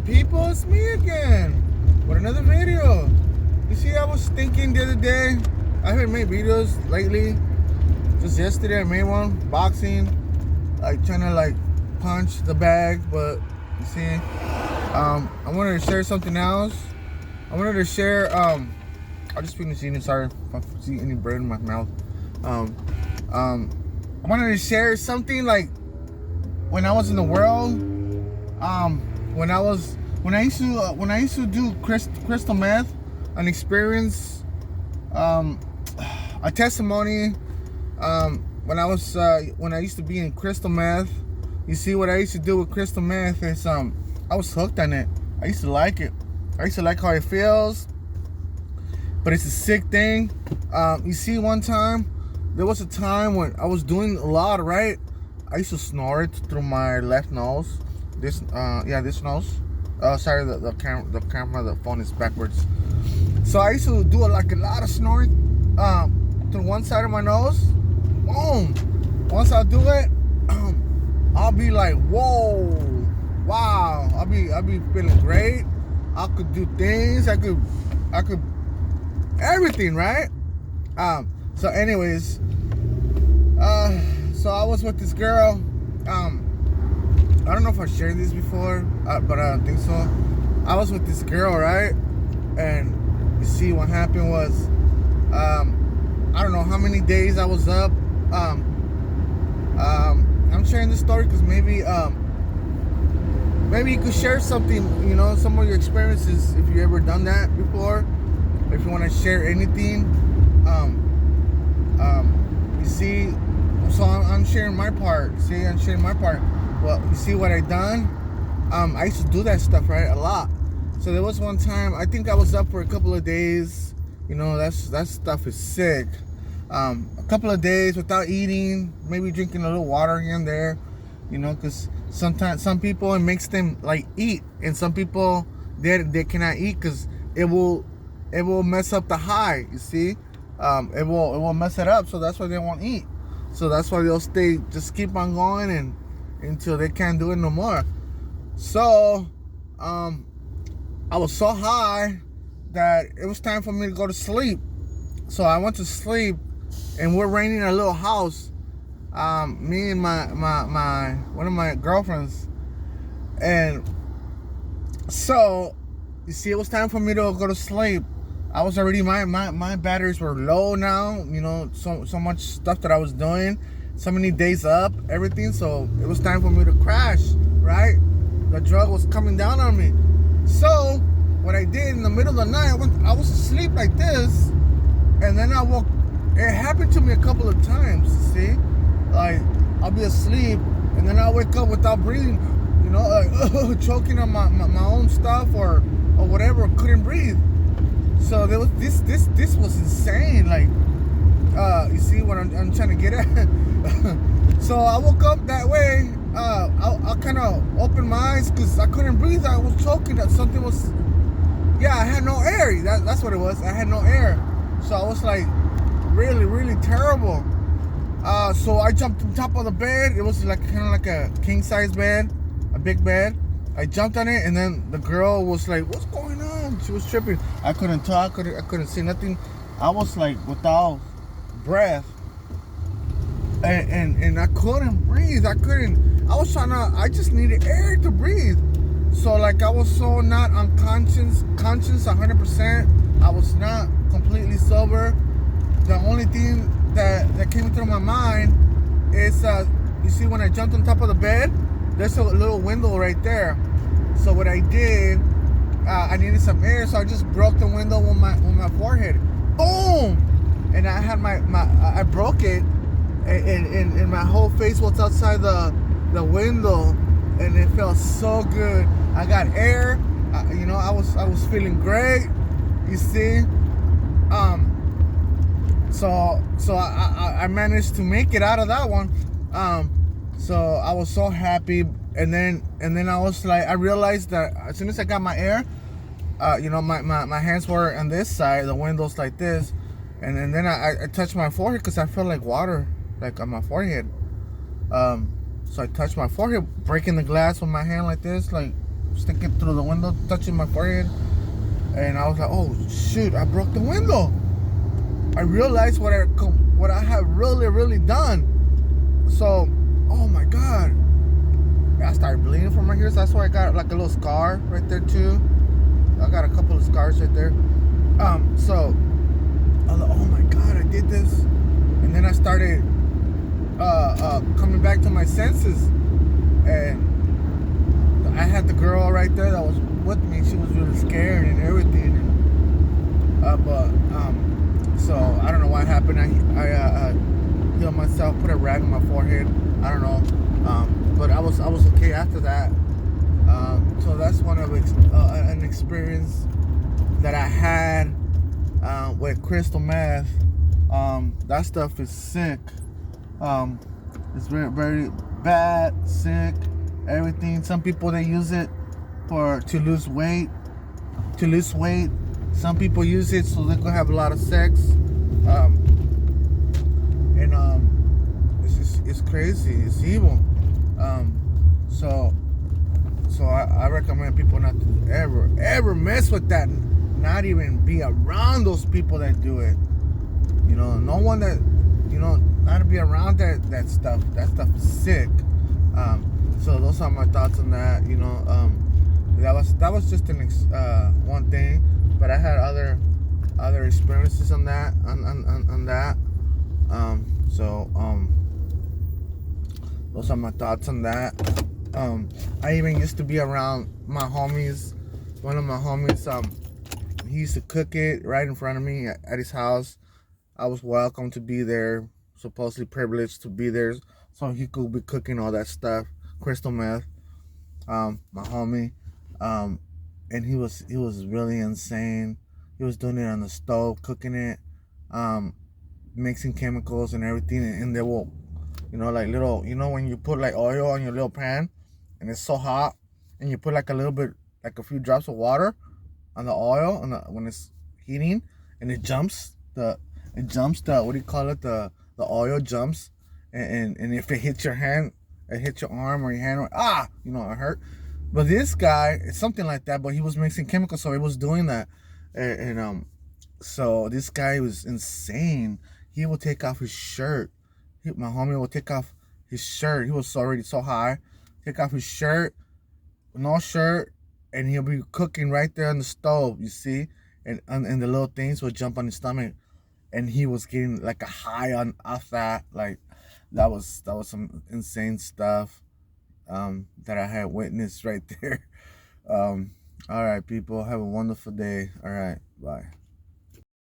people? It's me again with another video. You see, I was thinking the other day, I haven't made videos lately. Just yesterday I made one, boxing, like trying to like punch the bag, but you see, I wanted to share something else. I wanted to share, I just finished eating, sorry if I see any bread in my mouth. I wanted to share something like when I was in the world, when I used to do crystal meth, an experience, a testimony, when I used to be in crystal meth. You see, what I used to do with crystal meth is, I was hooked on it. I used to like it. I used to like how it feels, but it's a sick thing. You see, one time, there was a time when I was doing a lot, right? I used to snort through my left nose. This nose. Sorry, the camera, the phone is backwards. So I used to do a lot of snoring through one side of my nose. Boom. Once I do it, I'll be like, whoa, wow. I'll be feeling great. I could do things. I could everything, right? So anyways, so I was with this girl. I don't know if I shared this before, but I don't think so. I was with this girl, right? And you see, what happened was, I don't know how many days I was up. I'm sharing this story because maybe you could share something, you know, some of your experiences if you ever done that before. If you want to share anything, you see, so I'm sharing my part. See, I'm sharing my part. Well, you see what I done? I used to do that stuff, right, a lot. So there was one time, I think I was up for a couple of days. You know, that stuff is sick. A couple of days without eating, maybe drinking a little water here and there. You know, because sometimes some people, it makes them like eat, and some people they cannot eat because it will mess up the high. You see, it will mess it up. So that's why they won't eat. So that's why they'll just keep on going and until they can't do it no more. So I was so high that it was time for me to go to sleep. So I went to sleep, and we're renting a little house. Me and my one of my girlfriends. And so you see, it was time for me to go to sleep. I was already, my batteries were low now, you know, so much stuff that I was doing, so many days up, everything. So it was time for me to crash, right? The drug was coming down on me. So what I did in the middle of the night, I was asleep like this, and then I woke. It happened to me a couple of times, see? Like, I'll be asleep, and then I'll wake up without breathing, you know, like choking on my own stuff or whatever, couldn't breathe. So there was this was insane. Like, you see what I'm trying to get at? So I woke up that way. I kind of opened my eyes because I couldn't breathe. I was choking. That something was. Yeah, I had no air. That's what it was. I had no air. So I was like, really, really terrible. So I jumped on top of the bed. It was like kind of like a king size bed, a big bed. I jumped on it, and then the girl was like, "What's going on?" She was tripping. I couldn't talk. I couldn't say nothing. I was like without breath, and I couldn't breathe. I was trying to. I just needed air to breathe. So like I was so not conscious 100%. I was not completely sober. The only thing that came through my mind is, you see, when I jumped on top of the bed, there's a little window right there. So what I did, I needed some air, so I just broke the window with my forehead. Boom! And I had I broke it, and my whole face was outside the window, and it felt so good. I got air, you know, I was feeling great. You see, so I managed to make it out of that one. So I was so happy, and then I was like, I realized that as soon as I got my air, you know, my hands were on this side, the window's like this, and then I touched my forehead because I felt like water, like on my forehead. So I touched my forehead, breaking the glass with my hand like this, like sticking through the window, touching my forehead. And I was like, oh shoot, I broke the window. I realized what I have really done. So, oh my God, I started bleeding from right here. So that's why I got like a little scar right there too. I got a couple of scars right there. So I was like, oh my God, I did this. And then I started coming back to my senses, and I had the girl right there that was with me. She was really scared and everything. So I don't know what happened. I healed myself, put a rag on my forehead. I don't know, but I was okay after that. So that's one of an experience that I had with crystal meth. That stuff is sick. It's very bad, sick, everything. Some people, they use it to lose weight. Some people use it so they can have a lot of sex. It's crazy. It's evil. So I recommend people not to ever mess with that. Not even be around those people that do it. No one that, not to be around that stuff. That stuff is sick. So those are my thoughts on that. That was just one thing, but I had other experiences on that. On that. Those are my thoughts on that. I even used to be around my homies. One of my homies, he used to cook it right in front of me at his house. I was welcome to be there, supposedly privileged to be there, so he could be cooking all that stuff, crystal meth. My homie, and he was really insane. He was doing it on the stove, cooking it, mixing chemicals and everything, and they will, like little, when you put like oil on your little pan, and it's so hot, and you put like a little bit, like a few drops of water on the oil, when it's heating, and it jumps the what do you call it, the oil jumps, and if it hits your hand, it hits your arm or your hand, it hurt. But this guy, it's something like that, but he was mixing chemicals, so he was doing that. So this guy was insane. He would take off his shirt. My homie would take off his shirt. He was already so high. Take off his shirt, no shirt, and he'll be cooking right there on the stove, you see? And the little things would jump on his stomach. And he was getting like a high off that. Like, that was some insane stuff that I had witnessed right there. All right, people, have a wonderful day. All right, bye.